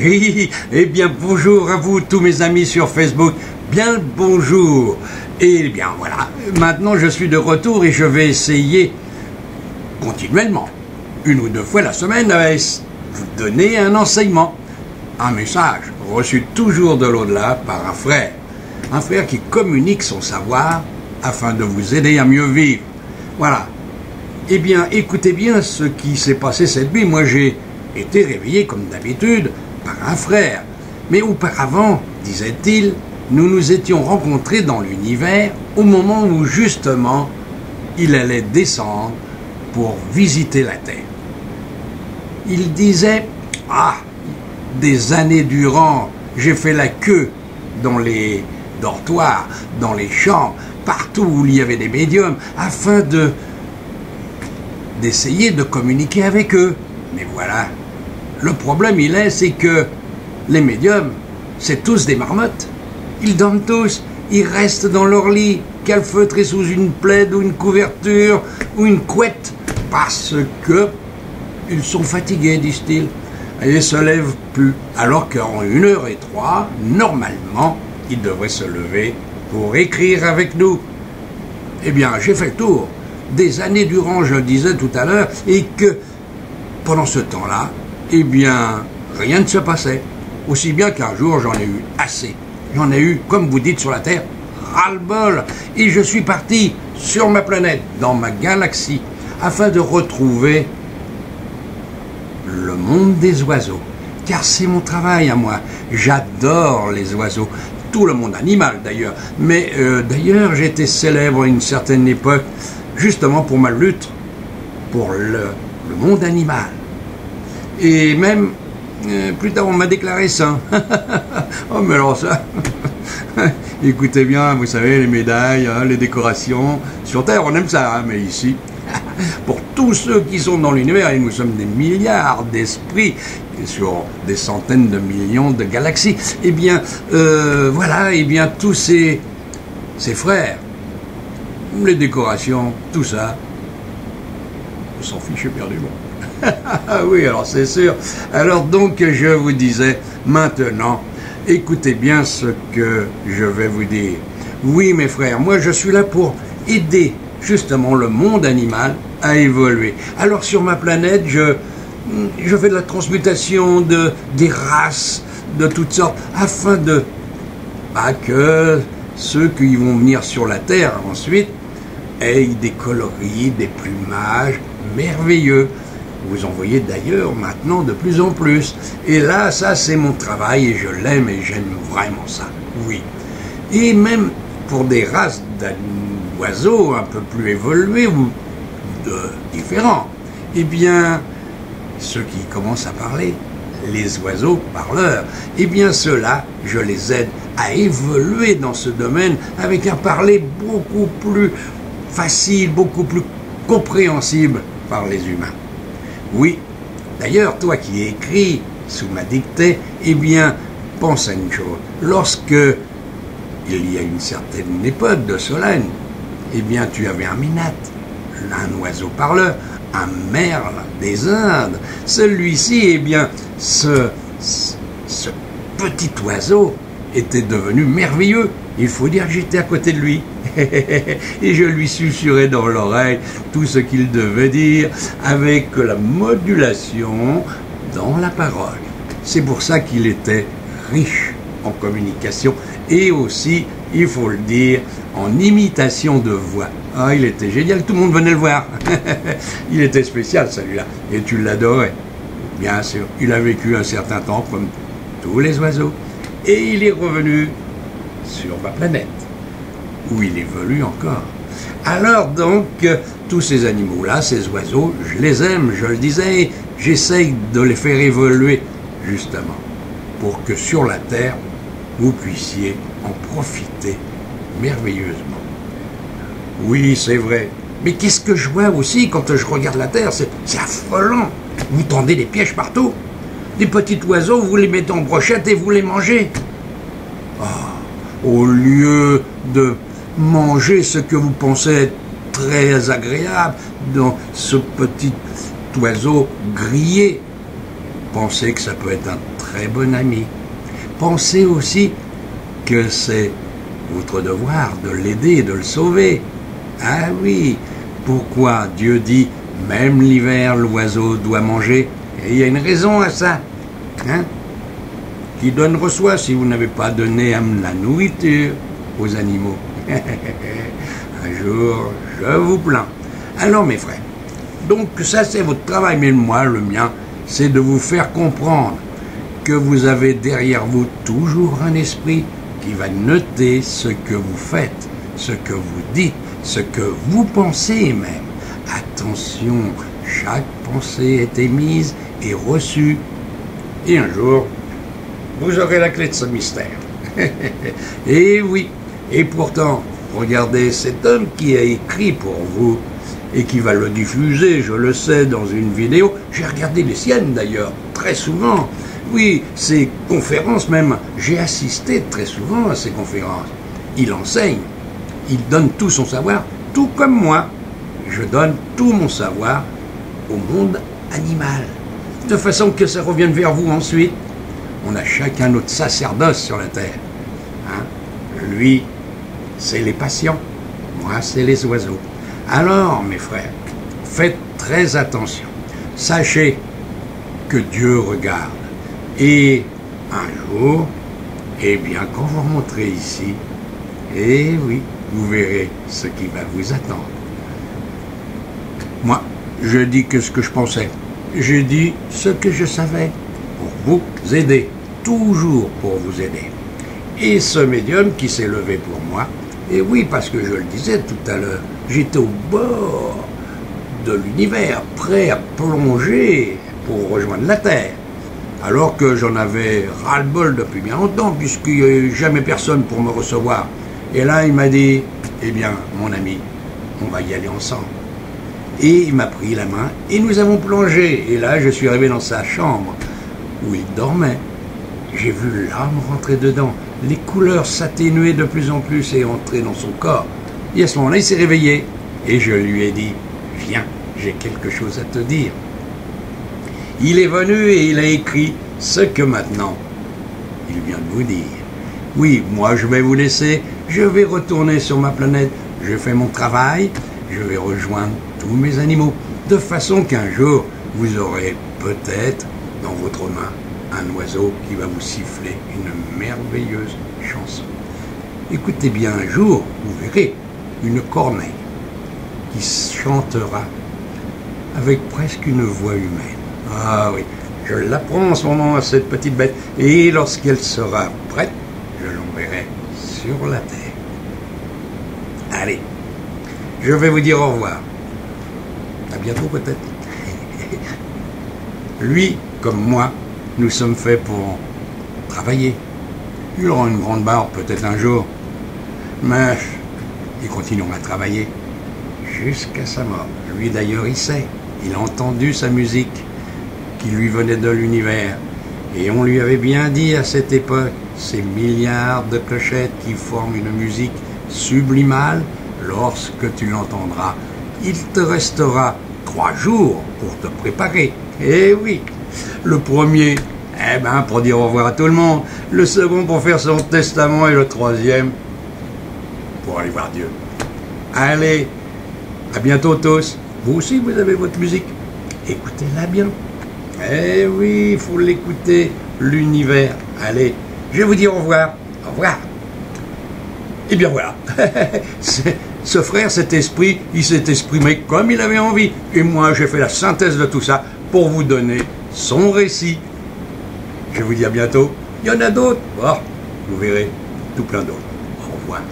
Oui, eh bien bonjour à vous tous mes amis sur Facebook, bien le bonjour. Et bien voilà, maintenant je suis de retour et je vais essayer continuellement, une ou deux fois la semaine, à vous donner un enseignement, un message reçu toujours de l'au-delà par un frère qui communique son savoir afin de vous aider à mieux vivre. Voilà. Eh bien, écoutez bien ce qui s'est passé cette nuit. Moi, j'ai été réveillé comme d'habitude par un frère. Mais auparavant, disait-il, nous nous étions rencontrés dans l'univers au moment où justement il allait descendre pour visiter la Terre. Il disait, des années durant, j'ai fait la queue dans les dortoirs, dans les chambres, partout où il y avait des médiums, afin d'essayer de communiquer avec eux. Mais voilà, le problème c'est que les médiums, c'est tous des marmottes. Ils dorment tous, ils restent dans leur lit, calfeutrés sous une plaide ou une couverture ou une couette, parce que ils sont fatigués, disent-ils, et ne se lèvent plus. Alors qu'en 1h03, normalement, ils devraient se lever pour écrire avec nous. Eh bien, j'ai fait le tour des années durant, je le disais tout à l'heure, et que pendant ce temps-là, eh bien, rien ne se passait. Aussi bien qu'un jour, j'en ai eu assez. J'en ai eu, comme vous dites sur la Terre, ras-le-bol. Et je suis parti sur ma planète, dans ma galaxie, afin de retrouver le monde des oiseaux. Car c'est mon travail à moi. J'adore les oiseaux. Tout le monde animal d'ailleurs. Mais d'ailleurs, j'étais célèbre à une certaine époque, justement pour ma lutte pour le monde animal. Et même, plus tard, on m'a déclaré saint. Oh, mais alors ça... Écoutez bien, vous savez, les médailles, les décorations. Sur Terre, on aime ça, mais ici... Pour tous ceux qui sont dans l'univers, et nous sommes des milliards d'esprits sur des centaines de millions de galaxies, eh bien, voilà, eh bien, tous ces frères, les décorations, tout ça, on s'en fiche éperdument. Ah oui, alors c'est sûr. Alors donc, je vous disais, maintenant, écoutez bien ce que je vais vous dire. Oui, mes frères, moi je suis là pour aider justement le monde animal à évoluer. Alors sur ma planète, je fais de la transmutation des races de toutes sortes, afin que ceux qui vont venir sur la Terre ensuite aient des coloris, des plumages merveilleux. Vous en voyez d'ailleurs maintenant de plus en plus. Et là, ça c'est mon travail et je l'aime et j'aime vraiment ça. Oui. Et même pour des races d'oiseaux un peu plus évolués ou différents, eh bien, ceux qui commencent à parler, les oiseaux parleurs, eh bien ceux-là, je les aide à évoluer dans ce domaine avec un parler beaucoup plus facile, beaucoup plus compréhensible par les humains. Oui, d'ailleurs, toi qui écris sous ma dictée, eh bien, pense à une chose. Lorsque il y a une certaine époque de Solène, eh bien, tu avais un minate, un oiseau parleur, un merle des Indes. Celui-ci, eh bien, ce petit oiseau était devenu merveilleux. Il faut dire que j'étais à côté de lui. Et je lui susurrais dans l'oreille tout ce qu'il devait dire avec la modulation dans la parole. C'est pour ça qu'il était riche en communication et aussi, il faut le dire, en imitation de voix. Ah, il était génial, tout le monde venait le voir. Il était spécial celui-là, et tu l'adorais. Bien sûr, il a vécu un certain temps comme tous les oiseaux, et il est revenu sur ma planète, où il évolue encore. Alors donc, tous ces animaux-là, ces oiseaux, je les aime, je le disais, j'essaye de les faire évoluer, justement, pour que sur la Terre, vous puissiez en profiter merveilleusement. Oui, c'est vrai. Mais qu'est-ce que je vois aussi quand je regarde la Terre? C'est affolant. Vous tendez des pièges partout. Des petits oiseaux, vous les mettez en brochette et vous les mangez. Oh, au lieu de manger ce que vous pensez être très agréable dans ce petit oiseau grillé, pensez que ça peut être un très bon ami. Pensez aussi que c'est votre devoir de l'aider, de le sauver. Ah oui, pourquoi Dieu dit « même l'hiver, l'oiseau doit manger ». Et il y a une raison à ça. Hein? Qui donne reçoit si vous n'avez pas donné la nourriture aux animaux. Un jour, je vous plains. Alors mes frères, donc ça c'est votre travail, mais moi, le mien, c'est de vous faire comprendre que vous avez derrière vous toujours un esprit qui va noter ce que vous faites, ce que vous dites, ce que vous pensez même. Attention, chaque pensée est émise et reçue. Et un jour, vous aurez la clé de ce mystère. Et oui, et pourtant, regardez cet homme qui a écrit pour vous et qui va le diffuser, je le sais, dans une vidéo. J'ai regardé les siennes d'ailleurs, très souvent. Oui, ces conférences même, j'ai assisté très souvent à ces conférences. Il enseigne, il donne tout son savoir, tout comme moi. Je donne tout mon savoir au monde animal, de façon que ça revienne vers vous ensuite. On a chacun notre sacerdoce sur la terre. Hein? Lui, c'est les patients, moi, c'est les oiseaux. Alors, mes frères, faites très attention. Sachez que Dieu regarde. Et un jour, eh bien, quand vous rentrez ici, eh oui, vous verrez ce qui va vous attendre. Moi, je dis que ce que je pensais. J'ai dit ce que je savais pour vous aider, toujours pour vous aider. Et ce médium qui s'est levé pour moi, et oui, parce que je le disais tout à l'heure, j'étais au bord de l'univers, prêt à plonger pour rejoindre la Terre, alors que j'en avais ras-le-bol depuis bien longtemps, puisqu'il n'y avait jamais personne pour me recevoir. Et là, il m'a dit, eh bien, mon ami, on va y aller ensemble. Et il m'a pris la main et nous avons plongé. Et là, je suis arrivé dans sa chambre où il dormait. J'ai vu l'âme rentrer dedans. Les couleurs s'atténuaient de plus en plus et entrer dans son corps. Et à ce moment-là, il s'est réveillé. Et je lui ai dit, viens, j'ai quelque chose à te dire. Il est venu et il a écrit ce que maintenant, il vient de vous dire. Oui, moi je vais vous laisser, je vais retourner sur ma planète, je fais mon travail, je vais rejoindre tous mes animaux, de façon qu'un jour, vous aurez peut-être dans votre main un oiseau qui va vous siffler une merveilleuse chanson. Écoutez bien, un jour, vous verrez une corneille qui chantera avec presque une voix humaine. Ah oui, je l'apprends en ce moment à cette petite bête, et lorsqu'elle sera prête, je l'enverrai sur la terre. Allez, je vais vous dire au revoir. À bientôt peut-être. Lui, comme moi, nous sommes faits pour travailler. Il aura une grande barbe peut-être un jour, mais il continuera à travailler jusqu'à sa mort. Lui d'ailleurs, il sait, il a entendu sa musique qui lui venait de l'univers. Et on lui avait bien dit à cette époque, ces milliards de clochettes qui forment une musique sublimale, lorsque tu l'entendras, il te restera 3 jours pour te préparer. Eh oui, le premier, eh ben, pour dire au revoir à tout le monde, le second pour faire son testament et le troisième pour aller voir Dieu. Allez, à bientôt tous. Vous aussi, vous avez votre musique. Écoutez-la bien. Eh oui, il faut l'écouter, l'univers. Allez, je vais vous dire au revoir. Au revoir. Et bien voilà. Ce frère, cet esprit, il s'est exprimé comme il avait envie. Et moi, j'ai fait la synthèse de tout ça pour vous donner son récit. Je vous dis à bientôt. Il y en a d'autres. Oh, vous verrez, tout plein d'autres. Au revoir.